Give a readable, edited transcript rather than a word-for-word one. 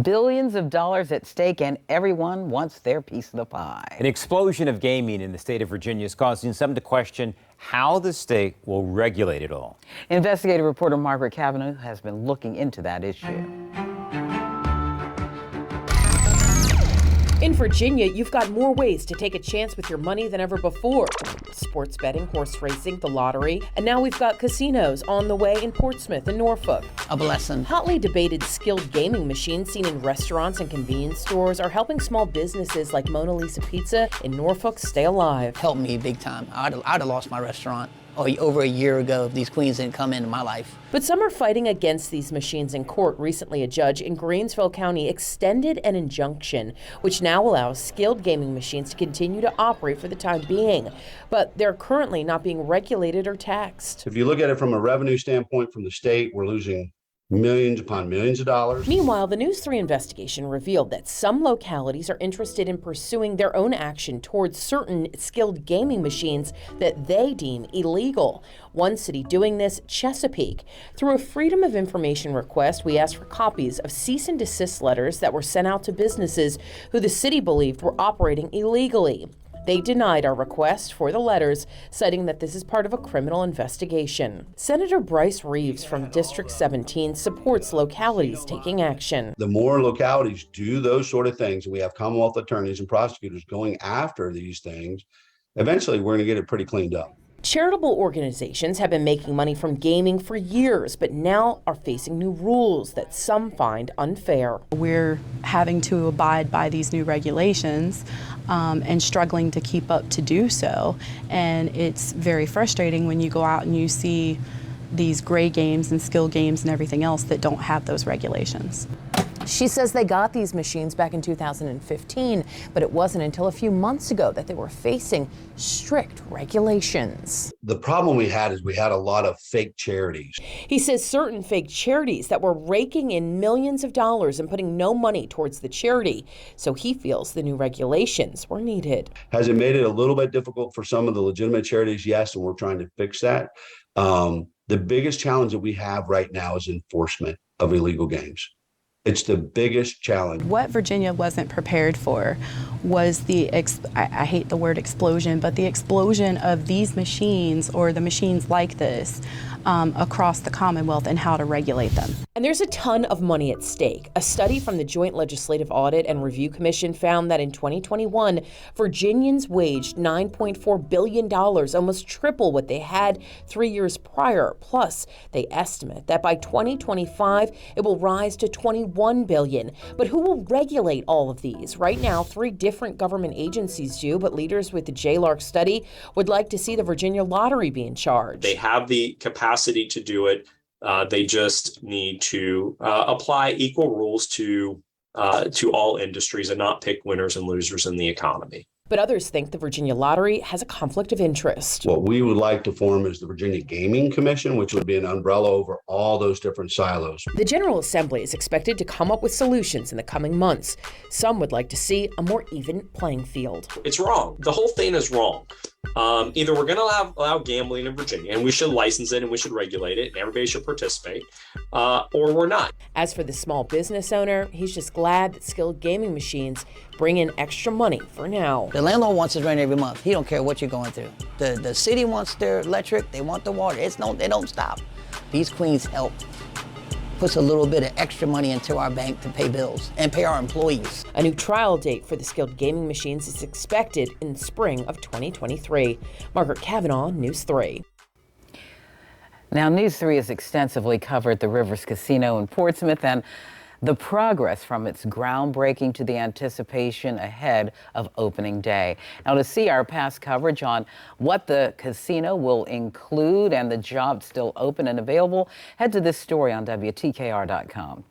Billions of dollars at stake, and everyone wants their piece of the pie. An explosion of gaming in the state of Virginia is causing some to question how the state will regulate it all. Investigative reporter Margaret Cavanaugh has been looking into that issue. In Virginia, you've got more ways to take a chance with your money than ever before. Sports betting, horse racing, the lottery, and now we've got casinos on the way in Portsmouth and Norfolk. A blessing. Hotly debated skilled gaming machines seen in restaurants and convenience stores are helping small businesses like Mona Lisa Pizza in Norfolk stay alive. Helped me big time. I'd have lost my restaurant over a year ago if these queens didn't come into my life. But some are fighting against these machines in court. Recently, a judge in Greensville County extended an injunction, which now allows skilled gaming machines to continue to operate for the time being. But they're currently not being regulated or taxed. If you look at it from a revenue standpoint from the state, we're losing millions upon millions of dollars. Meanwhile, the News 3 investigation revealed that some localities are interested in pursuing their own action towards certain skilled gaming machines that they deem illegal. One city doing this, Chesapeake. Through a Freedom of Information request, we asked for copies of cease and desist letters that were sent out to businesses who the city believed were operating illegally. They denied our request for the letters, citing that this is part of a criminal investigation. Senator Bryce Reeves from District 17 supports localities taking action. The more localities do those sort of things, and we have Commonwealth attorneys and prosecutors going after these things, eventually we're going to get it pretty cleaned up. Charitable organizations have been making money from gaming for years, but now are facing new rules that some find unfair. We're having to abide by these new regulations and struggling to keep up to do so. And it's very frustrating when you go out and you see these gray games and skill games and everything else that don't have those regulations. She says they got these machines back in 2015, but it wasn't until a few months ago that they were facing strict regulations. The problem we had is we had a lot of fake charities. He says certain fake charities that were raking in millions of dollars and putting no money towards the charity. So he feels the new regulations were needed. Has it made it a little bit difficult for some of the legitimate charities? Yes, and we're trying to fix that. The biggest challenge that we have right now is enforcement of illegal games. It's the biggest challenge. What Virginia wasn't prepared for was I hate the word explosion, but the explosion of these machines or the machines like this across the Commonwealth and how to regulate them. And there's a ton of money at stake. A study from the Joint Legislative Audit and Review Commission found that in 2021, Virginians waged $9.4 billion, almost triple what they had 3 years prior. Plus, they estimate that by 2025, it will rise to $21 billion. But who will regulate all of these? Right now, 3 different government agencies do, but leaders with the JLARC study would like to see the Virginia Lottery be in charge. They have the capacity to do it. They just need to apply equal rules to all industries and not pick winners and losers in the economy. But others think the Virginia Lottery has a conflict of interest. What we would like to form is the Virginia Gaming Commission, which would be an umbrella over all those different silos. The General Assembly is expected to come up with solutions in the coming months. Some would like to see a more even playing field. It's wrong. The whole thing is wrong. Either we're going to allow gambling in Virginia, and we should license it and we should regulate it, and everybody should participate, or we're not. As for the small business owner, he's just glad that skilled gaming machines bring in extra money for now. The landlord wants his rent every month. He don't care what you're going through. The city wants their electric, they want the water. They don't stop. These queens help. Puts a little bit of extra money into our bank to pay bills and pay our employees. A new trial date for the skilled gaming machines is expected in the spring of 2023. Margaret Cavanaugh, News 3. Now, News 3 has extensively covered the Rivers Casino in Portsmouth and the progress from its groundbreaking to the anticipation ahead of opening day. Now, to see our past coverage on what the casino will include and the jobs still open and available, head to this story on WTKR.com.